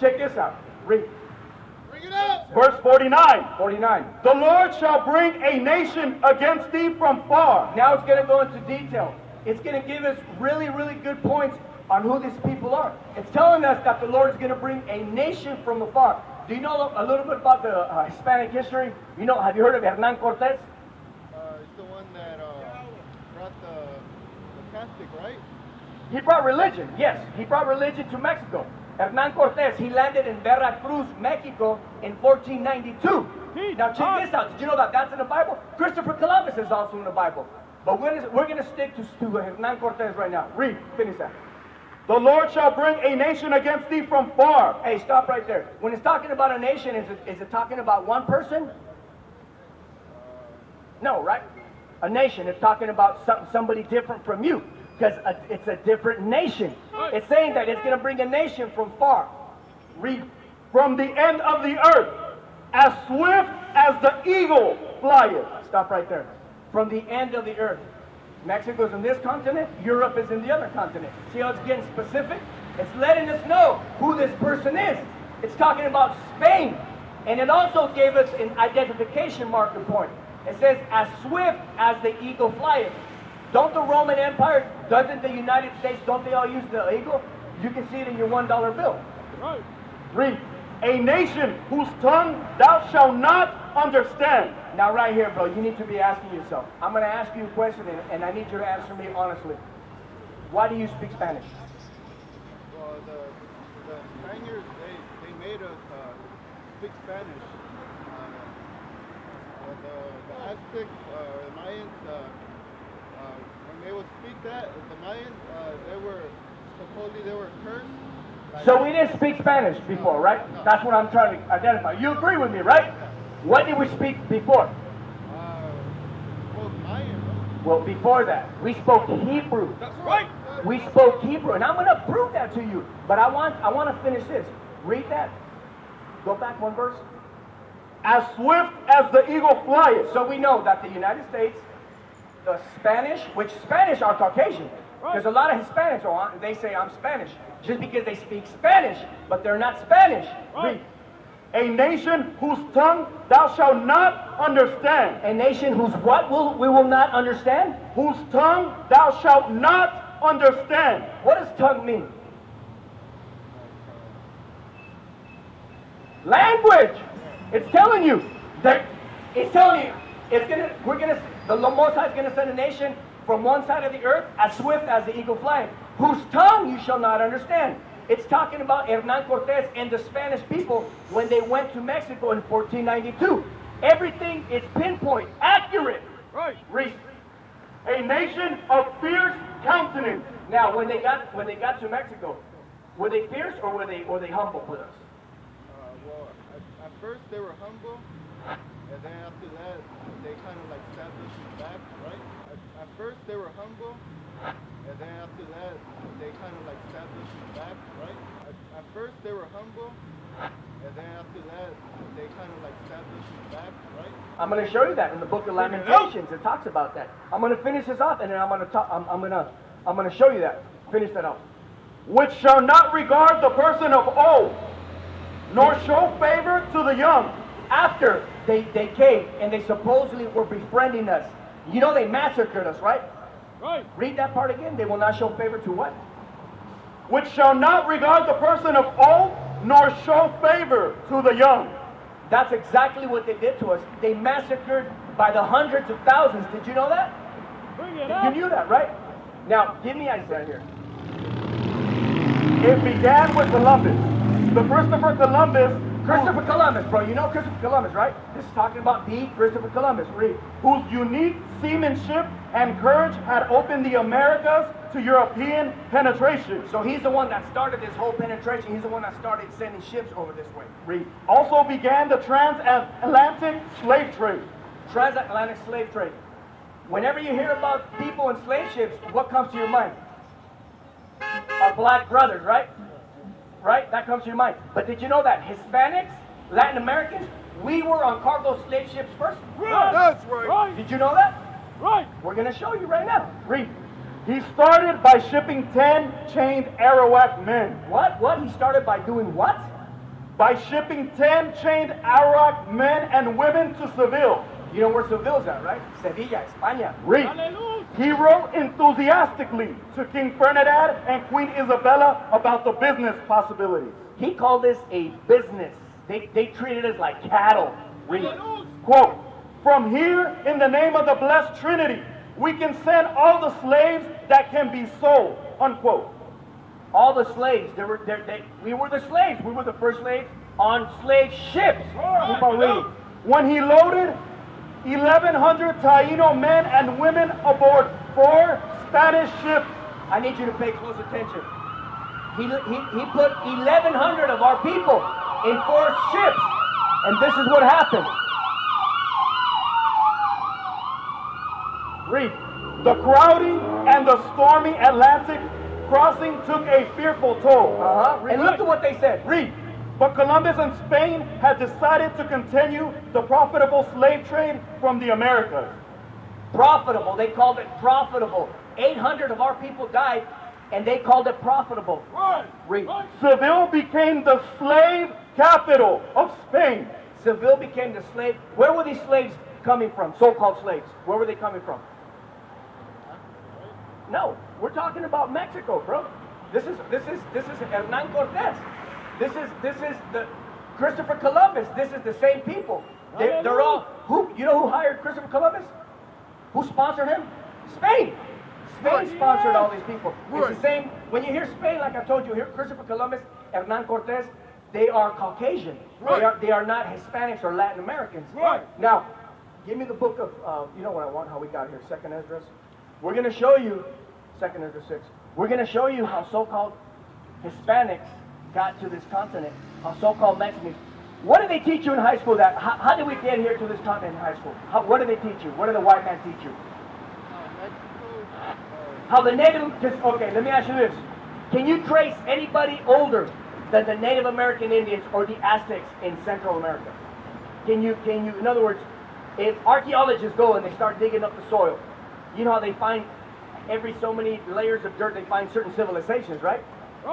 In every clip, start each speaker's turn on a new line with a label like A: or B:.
A: Check this out. Read.
B: Bring it up.
C: Verse 49.
A: 49.
C: The Lord shall bring a nation against thee from far.
A: Now it's going to go into detail. It's going to give us really, really good points on who these people are. It's telling us that the Lord is going to bring a nation from afar. Do you know a little bit about the Hispanic history? Have you heard of Hernán Cortés?
B: It's the one that brought the Catholic, right?
A: He brought religion, yes. He brought religion to Mexico. Hernán Cortés, he landed in Veracruz, Mexico in 1492. Now check this out. Did you know that that's in the Bible? Christopher Columbus is also in the Bible. But we're going to stick to Hernán Cortés right now. Read, finish that.
C: The Lord shall bring a nation against thee from far.
A: Hey, stop right there. When it's talking about a nation, is it talking about one person? No, right? A nation, it's talking about somebody different from you. Because it's a different nation. It's saying that it's going to bring a nation from far.
C: Read. From the end of the earth, as swift as the eagle flieth.
A: Stop right there. From the end of the earth. Mexico's in this continent, Europe is in the other continent. See how it's getting specific? It's letting us know who this person is. It's talking about Spain. And it also gave us an identification marker point. It says, as swift as the eagle flieth. Don't the Roman Empire, doesn't the United States, don't they all use the eagle? You can see it in your $1 bill.
C: Right. Read. A nation whose tongue thou shalt not understand.
A: Now right here, bro, you need to be asking yourself. I'm going to ask you a question, and I need you to answer me honestly. Why do you speak Spanish?
B: Well, the Spaniards, they made us speak Spanish. The Aztecs, the Mayans, when they would speak that, the Mayans, supposedly they were cursed.
A: So we didn't speak Spanish before, right?
B: No.
A: That's what I'm trying to identify. You agree with me, right? What did we speak before?
B: Well, Mayan, right?
A: Well, before that, we spoke Hebrew.
B: That's right.
A: We spoke Hebrew, and I'm going to prove that to you. But I want to finish this. Read that. Go back one verse.
C: As swift as the eagle flieth.
A: So we know that the United States, the Spanish, which Spanish are Caucasian. There's a lot of Hispanics who are, they say I'm Spanish just because they speak Spanish, but they're not Spanish. Read.
C: A nation whose tongue thou shalt not understand.
A: A nation whose what we will not understand?
C: Whose tongue thou shalt not understand.
A: What does tongue mean? Language. It's telling you that the Most High is gonna send a nation from one side of the earth as swift as the eagle flying, whose tongue you shall not understand. It's talking about Hernán Cortés and the Spanish people when they went to Mexico in 1492. Everything is pinpoint, accurate.
C: Right.
A: Read.
C: A nation of fierce countenance.
A: Now, when they got to Mexico, were they fierce or were they humble with us?
B: Well, at first they were humble, and then after that, they kind of like stabbed us in the back, right? At first they were humble, and then after that, they kind of like stabbed us in the back, right? At first they were humble, and then after that, they kind of like stabbed us in the back, right?
A: I'm going to show you that in the book of Lamentations. It talks about that. I'm going to finish this off, and then I'm going to show you that. Finish that off.
C: Which shall not regard the person of old, nor show favor to the young.
A: After they came and they supposedly were befriending us, you know they massacred us, right?
C: Right.
A: Read that part again. They will not show favor to what?
C: Which shall not regard the person of old, nor show favor to the young.
A: That's exactly what they did to us. They massacred by the hundreds of thousands. Did you know that?
C: Bring it up.
A: You knew that, right? Now, give me Isaiah here.
C: It began with Columbus. The Christopher Columbus,
A: bro. You know Christopher Columbus, right? This is talking about the Christopher Columbus. Read.
C: Whose unique seamanship and courage had opened the Americas to European penetration.
A: So he's the one that started this whole penetration. He's the one that started sending ships over this way.
C: Read. Also began the transatlantic slave trade.
A: Transatlantic slave trade. Whenever you hear about people in slave ships, what comes to your mind? Our black brothers, right? Right? That comes to your mind. But did you know that Hispanics, Latin Americans, we were on cargo slave ships first?
C: Right. That's right.
A: Did you know that?
C: Right.
A: We're going to show you right now. Read.
C: He started by shipping 10 chained Arawak men.
A: What? He started by doing what?
C: by shipping 10 chained Arak men and women to Seville.
A: You know where Seville's at, right? Sevilla, España.
C: Read. He wrote enthusiastically to King Ferdinand and Queen Isabella about the business possibilities.
A: He called this a business. They treated us like cattle. Read.
C: Quote, from here, in the name of the blessed Trinity, we can send all the slaves that can be sold, unquote.
A: All the slaves, we were the slaves. We were the first slaves on slave ships. Keep on reading.
C: When he loaded 1,100 Taino men and women aboard 4 Spanish ships.
A: I need you to pay close attention. He put 1,100 of our people in 4 ships, and this is what happened.
C: Read. The crowding and the stormy Atlantic crossing took a fearful toll.
A: And look at what they said.
C: Read. But Columbus and Spain had decided to continue the profitable slave trade from the Americas.
A: Profitable. They called it profitable. 800 of our people died, and they called it profitable. Read.
C: Seville became the slave capital of Spain.
A: Seville became the slave. Where were these slaves coming from? So-called slaves. Where were they coming from? No, we're talking about Mexico, bro. This is Hernán Cortés. This is the Christopher Columbus. This is the same people. They're all who? You know who hired Christopher Columbus? Who sponsored him? Spain. Spain sponsored all these people. It's the same. When you hear Spain, like I told you, hear Christopher Columbus, Hernán Cortés. They are Caucasian. They are not Hispanics or Latin Americans. Now, give me the book of you know what I want. How we got here? Second Esdras. We're going to show you, 2nd Esdras 6, we're going to show you how so-called Hispanics got to this continent, how so-called Mexicans. What did they teach you in high school? How did we get here to this continent in high school? What did they teach you? What did the white man teach you? How the native, okay, let me ask you this. Can you trace anybody older than the Native American Indians or the Aztecs in Central America? Can you, in other words, if archaeologists go and they start digging up the soil, you know how they find every so many layers of dirt, they find certain civilizations, right?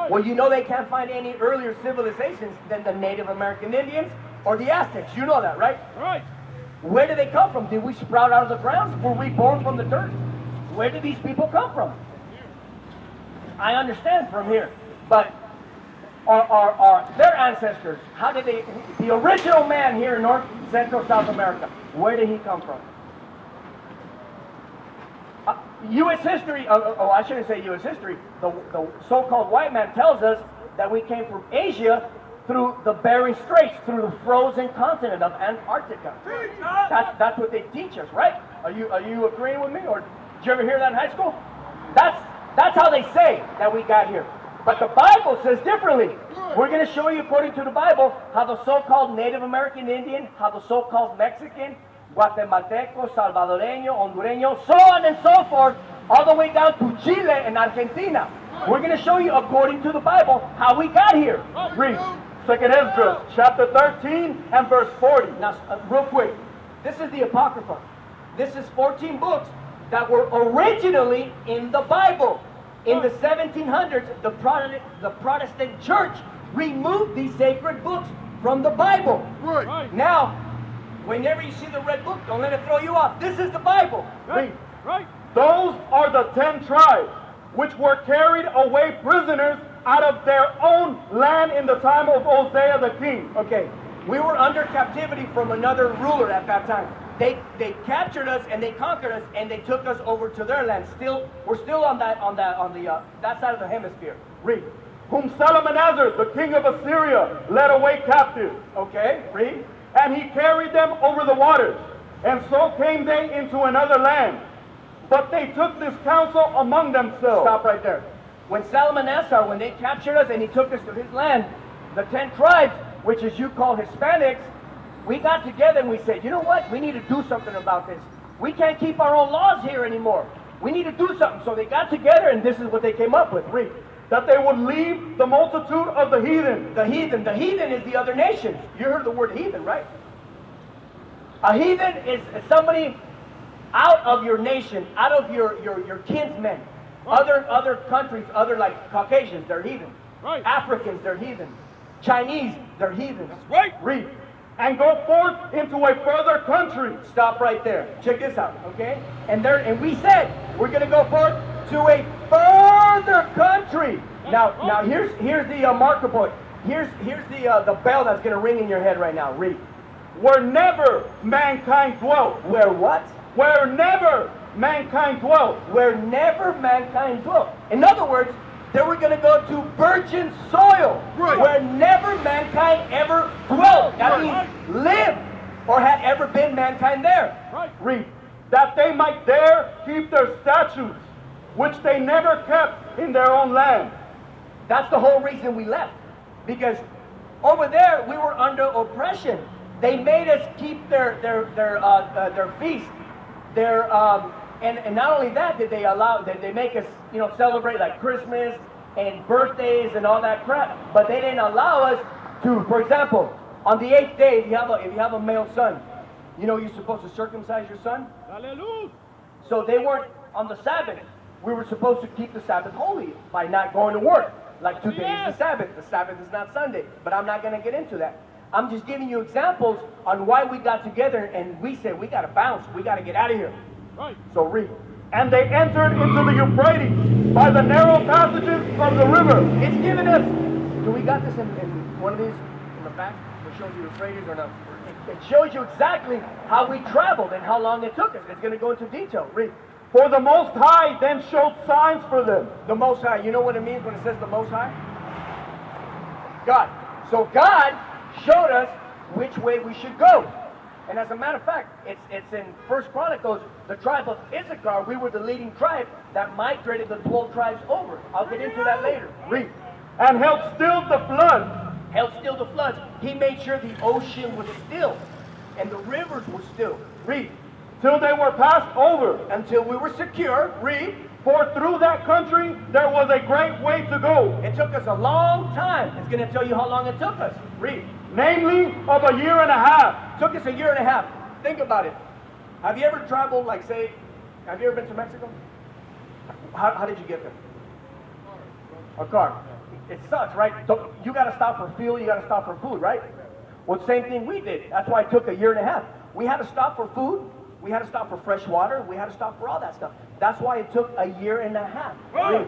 A: Well, you know they can't find any earlier civilizations than the Native American Indians or the Aztecs. You know that, right? Where did they come from? Did we sprout out of the ground? Were we born from the dirt? Where did these people come from? I understand from here, but their ancestors, how did they, the original man here in North, Central, South America, where did he come from? U.S. history, I shouldn't say U.S. history, the so-called white man tells us that we came from Asia through the Bering Straits, through the frozen continent of Antarctica. That's what they teach us, right? Are you agreeing with me? Or did you ever hear that in high school? That's how they say that we got here. But the Bible says differently. We're going to show you, according to the Bible, how the so-called Native American Indian, how the so-called Mexican, Guatemalteco, Salvadoreño, Hondureño, so on and so forth, all the way down to Chile and Argentina. We're going to show you, according to the Bible, how we got here.
C: Read 2nd Esdras, chapter 13 and verse 40.
A: Now, real quick, this is the Apocrypha. This is 14 books that were originally in the Bible. In the 1700s, the Protestant church removed these sacred books from the Bible. Now, whenever you see the red book, don't let it throw you off. This is the Bible. Read.
C: Those are the 10 tribes which were carried away prisoners out of their own land in the time of Hosea the king.
A: Okay, we were under captivity from another ruler at that time. They captured us and they conquered us and they took us over to their land. We're still on that side of the hemisphere.
C: Read. Whom Salmanasar, the king of Assyria, led away captive.
A: Okay, read.
C: And he carried them over the waters, and so came they into another land. But they took this counsel among themselves.
A: Stop right there. When Salmanasar, when they captured us and he took us to his land, the 10 tribes, which is you call Hispanics, we got together and we said, you know what? We need to do something about this. We can't keep our own laws here anymore. We need to do something. So they got together and this is what they came up with. Read.
C: That they would leave the multitude of the heathen.
A: The heathen. The heathen is the other nations. You heard the word heathen, right? A heathen is somebody out of your nation, out of your kinsmen. Other countries, other like Caucasians, they're heathen. Africans, they're heathen. Chinese, they're heathens.
C: Right. Read. And go forth into a further country.
A: Stop right there. Check this out, okay? And we said we're going to go forth to a further country. Now here's the marker point. Here's the bell that's going to ring in your head right now. Read.
C: Where never mankind dwelt.
A: Where what?
C: Where never mankind dwelt.
A: Where never mankind dwelt. In other words, they were going to go to virgin soil,
C: Right.
A: where never mankind ever dwelt. That means lived or had ever been mankind there.
C: Right. Read. That they might there keep their statutes, which they never kept in their own land.
A: That's the whole reason we left. Because over there we were under oppression. They made us keep their feast, and not only that did they make us celebrate like Christmas and birthdays and all that crap, but they didn't allow us to. For example, on the 8th day, if you have a male son, you're supposed to circumcise your son.
C: Hallelujah.
A: So they weren't on the Sabbath. We were supposed to keep the Sabbath holy by not going to work. Like today is the Sabbath. The Sabbath is not Sunday. But I'm not going to get into that. I'm just giving you examples on why we got together and we said we got to bounce. We got to get out of here.
C: Right.
A: So read.
C: And they entered into the Euphrates by the narrow passages of the river.
A: It's given us. Do we got this in one of these in the back? That shows you Euphrates or not? It shows you exactly how we traveled and how long it took us. It's going to go into detail. Read.
C: For the Most High then showed signs for them.
A: The Most High. You know what it means when it says the Most High? God. So God showed us which way we should go. And as a matter of fact, it's in 1 Chronicles, the tribe of Issachar, we were the leading tribe that migrated the 12 tribes over. I'll get into that later. Read.
C: And held still the flood.
A: Held still the floods. He made sure the ocean was still and the rivers were still. Read.
C: Till they were passed over.
A: Until we were secure. Read.
C: For through that country there was a great way to go.
A: It took us a long time. It's going to tell you how long it took us. Read.
C: Namely of a year and a half.
A: Took us a year and a half. Think about it. Have you ever traveled, have you ever been to Mexico? How did you get there? A car. It sucks, right? You got to stop for fuel, you got to stop for food, right? Well, same thing we did. That's why it took a year and a half. We had to stop for food, we had to stop for fresh water, we had to stop for all that stuff. That's why it took a year and a half.
C: Right.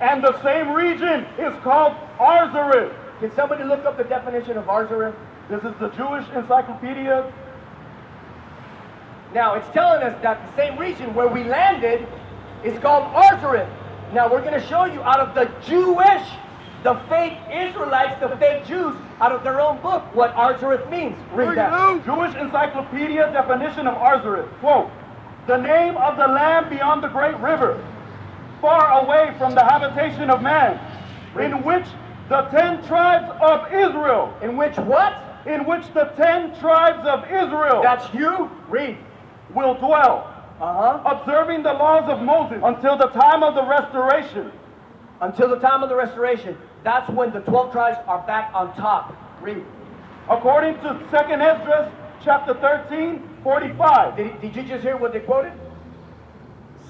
C: And the same region is called Arzareth.
A: Can somebody look up the definition of Arzareth?
C: This is the Jewish encyclopedia.
A: Now, it's telling us that the same region where we landed is called Arzareth. Now, we're going to show you out of the Jewish, the fake Israelites, the fake Jews, out of their own book, what Arzareth means. Read that.
C: Jewish encyclopedia definition of Arzareth. Quote, the name of the land beyond the great river, far away from the habitation of man, in which the 10 tribes of Israel.
A: In which what?
C: In which the 10 tribes of Israel.
A: That's you? Read.
C: Will dwell. Observing the laws of Moses until the time of the restoration.
A: Until the time of the restoration. That's when the 12 tribes are back on top. Read.
C: According to 2nd Esdras, chapter 13, 45.
A: Did you just hear what they quoted?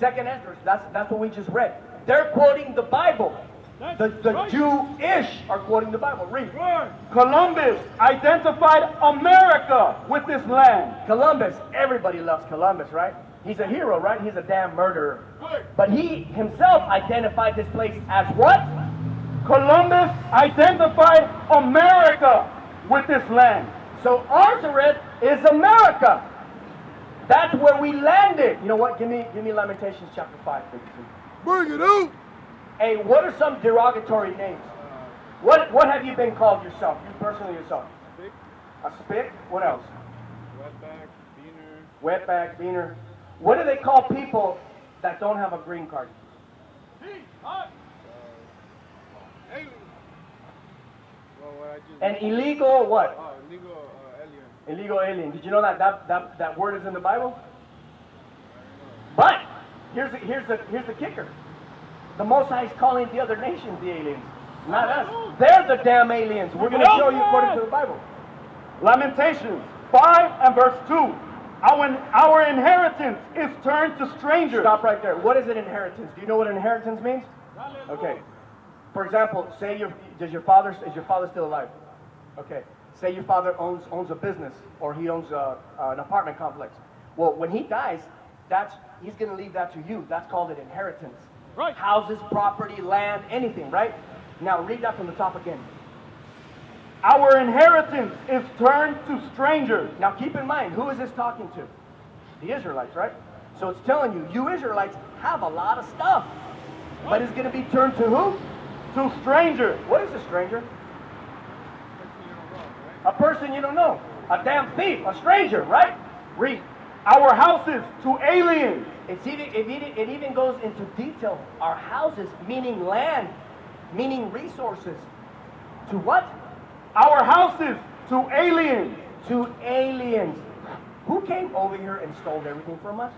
A: 2nd Esdras. That's what we just read. They're quoting the Bible. The Jewish are quoting the Bible. Read.
C: Columbus identified America with this land.
A: Columbus. Everybody loves Columbus, right? He's a hero, right? He's a damn murderer. But he himself identified this place as what?
C: Columbus identified America with this land.
A: So Arzareth is America. That's where we landed. You know what? Give me Lamentations chapter 5.
B: Bring it out.
A: Hey, what are some derogatory names? What have you been called yourself? You personally yourself?
B: Spick.
A: A spick? What else?
B: Wetback. Beaner.
A: Wetback, beaner. What do they call people that don't have a green card?
B: Alien. Well, what I just.
A: An illegal what?
B: Oh, illegal alien.
A: Illegal alien. Did you know that word is in the Bible? But here's the kicker. The Most High is calling the other nations the aliens, not us. They're the damn aliens. We're going to show you according to the Bible.
C: Lamentations 5 and verse 2. Our inheritance is turned to strangers.
A: Stop right there. What is an inheritance? Do you know what an inheritance means? Okay. For example, say is your father still alive? Okay. Say your father owns a business, or he owns an apartment complex. Well, when he dies, he's going to leave that to you. That's called an inheritance.
C: Right.
A: Houses, property, land, anything, right? Now read that from the top again.
C: Our inheritance is turned to strangers.
A: Now keep in mind, who is this talking to? The Israelites, right? So it's telling you, you Israelites have a lot of stuff. But it's going to be turned to who?
C: To strangers.
A: What is a stranger? A person you don't know. A damn thief, a stranger, right? Read.
C: Our houses to aliens.
A: It even goes into detail. Our houses, meaning land, meaning resources. To what?
C: Our houses to aliens.
A: To aliens. Who came over here and stole everything from us?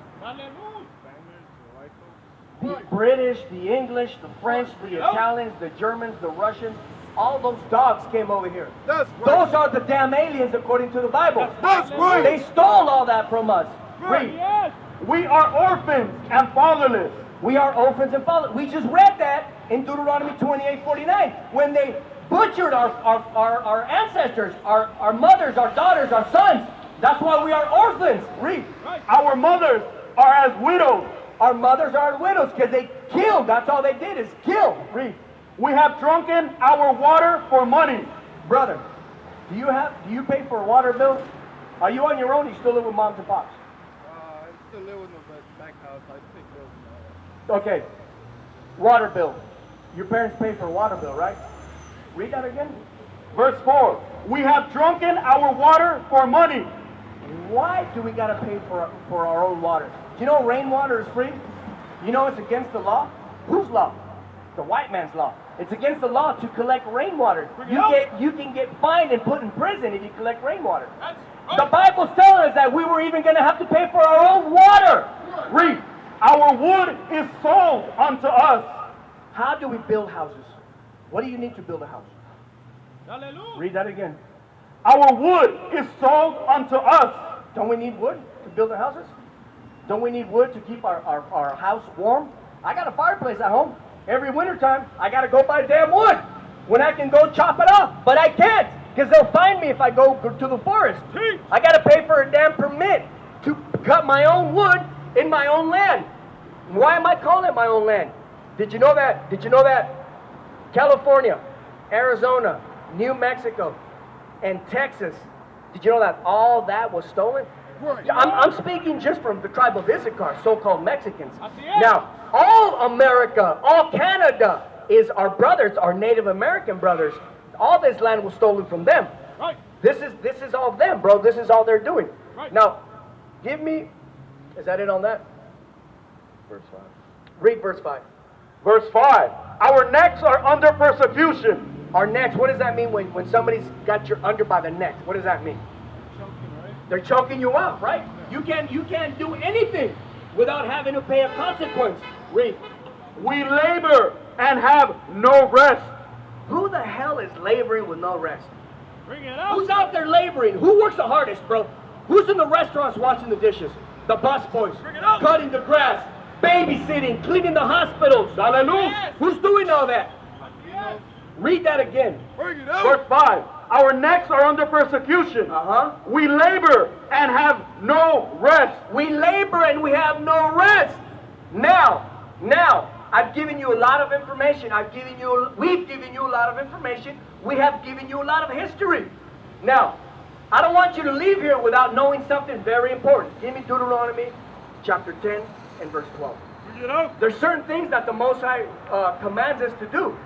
A: The British, the English, the French, the Italians, the Germans, the Russians. All those dogs came over here.
B: That's right.
A: Those are the damn aliens according to the Bible.
B: That's right.
A: They stole all that from us.
B: Right.
A: Read.
C: We are orphans and fatherless.
A: We are orphans and fatherless. We just read that in Deuteronomy 28:49 when they butchered our ancestors, our mothers, our daughters, our sons. That's why we are orphans. Read.
C: Right. Our mothers are as widows.
A: Our mothers are widows because they killed. That's all they did is kill. Read.
C: We have drunken our water for money.
A: Brother, do you pay for a water bill? Are you on your own? Or you still live with moms and pops?
B: I still live in the back house. I take bills now.
A: Okay. Water bill. Your parents pay for a water bill, right? Read that again.
C: Verse 4. We have drunken our water for money.
A: Why do we gotta pay for our own water? Do you know rainwater is free? You know it's against the law? Whose law? The white man's law. It's against the law to collect rainwater. You can get fined and put in prison if you collect rainwater. The Bible's telling us that we were even going to have to pay for our own water.
C: Read. Our wood is sold unto us.
A: How do we build houses? What do you need to build a house?
C: Hallelujah.
A: Read that again.
C: Our wood is sold unto us.
A: Don't we need wood to build our houses? Don't we need wood to keep our house warm? I got a fireplace at home. Every wintertime, I got to go buy damn wood when I can go chop it off. But I can't because they'll find me if I go to the forest. I got to pay for a damn permit to cut my own wood in my own land. Why am I calling it my own land? Did you know that? Did you know that California, Arizona, New Mexico, and Texas, did you know that all that was stolen?
B: Right.
A: I'm speaking just from the tribe of Issachar, so-called Mexicans. Now, all America, all Canada is our brothers, our Native American brothers. All this land was stolen from them.
C: Right.
A: This is all them, bro. This is all they're doing.
C: Right.
A: Now, give me, is that it on that?
B: Verse 5.
A: Read verse 5.
C: Verse 5. Our necks are under persecution.
A: Our necks, what does that mean when somebody's got your under by the neck? What does that mean?
B: Choking, right?
A: They're choking you out, right? You can't do anything without having to pay a consequence. Read.
C: We labor and have no rest.
A: Who the hell is laboring with no rest?
C: Bring it out.
A: Who's out there laboring? Who works the hardest, bro? Who's in the restaurants washing the dishes? The bus boys.
C: Bring it out.
A: Cutting the grass. Babysitting. Cleaning the hospitals. Hallelujah.
C: Yes.
A: Who's doing all that?
C: Yes.
A: Read that again.
B: Bring it out.
C: Verse 5. Our necks are under persecution.
A: Uh-huh.
C: We labor and have no rest.
A: We labor and we have no rest. Now, I've given you a lot of information. We've given you a lot of information. We have given you a lot of history. Now, I don't want you to leave here without knowing something very important. Give me Deuteronomy chapter 10 and verse 12.
C: Bring it out.
A: There's certain things that the Most High commands us to do.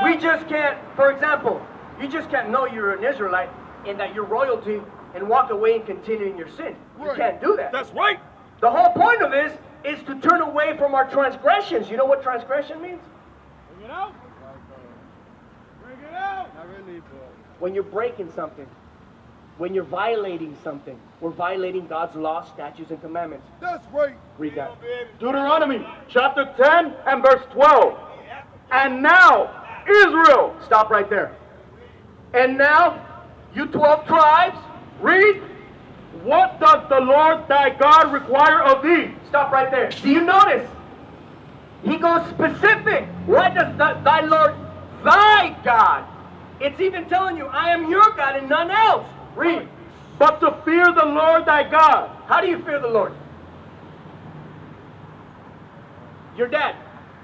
A: We just can't, for example, you just can't know you're an Israelite and that you're royalty and walk away and continue in your sin. You
B: Right.
A: can't do that.
C: That's right.
A: The whole point of this is to turn away from our transgressions. You know what transgression means?
C: Bring it out. Bring it out.
B: Not really, but
A: When you're breaking something, when you're violating something. We're violating God's law, statutes, and commandments.
B: that's right.
A: Read that.
C: Deuteronomy chapter 10 and verse 12. And now, Israel.
A: Stop right there. And now, you 12 tribes, read.
C: What does the Lord thy God require of thee?
A: Stop right there. Do you notice? He goes specific. What does thy Lord thy God. It's even telling you, I am your God and none else. Read.
C: But to fear the Lord thy God.
A: How do you fear the Lord? Your dad.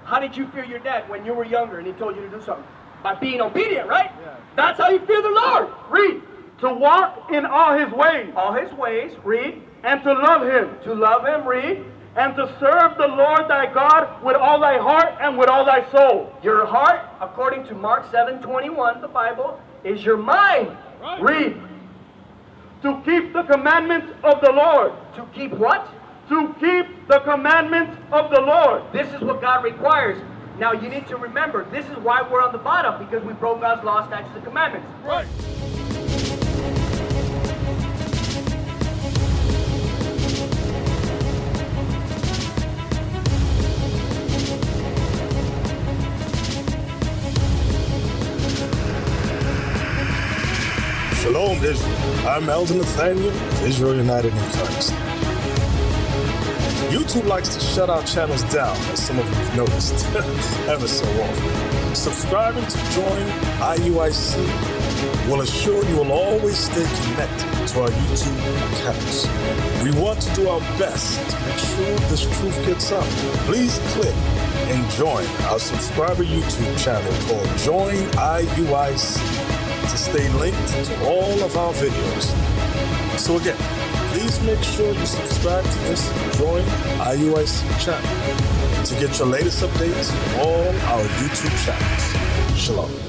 A: How did you fear your dad when you were younger and he told you to do something? By being obedient, right?
B: Yeah.
A: That's how you fear the Lord. Read.
C: To walk in all his ways.
A: All his ways. Read.
C: And to love him.
A: To love him. Read.
C: And to serve the Lord thy God with all thy heart and with all thy soul.
A: Your heart, according to Mark 7:21, the Bible, is your mind.
B: Right.
A: Read.
C: To keep the commandments of the Lord.
A: To keep what?
C: To keep the commandments of the Lord.
A: This is what God requires. Now you need to remember, this is why we're on the bottom, because we broke God's law, statutes, and commandments.
B: Right.
D: Shalom, Israel. I'm Elder Nathaniel of Israel United in Christ. YouTube likes to shut our channels down, as some of you have noticed, ever so often. Subscribing to join IUIC will assure you will always stay connected to our YouTube accounts. We want to do our best to make sure this truth gets out. Please click and join our subscriber YouTube channel called Join IUIC to stay linked to all of our videos. So again, please make sure you subscribe to this Join IUIC channel to get your latest updates from all our YouTube channels. Shalom.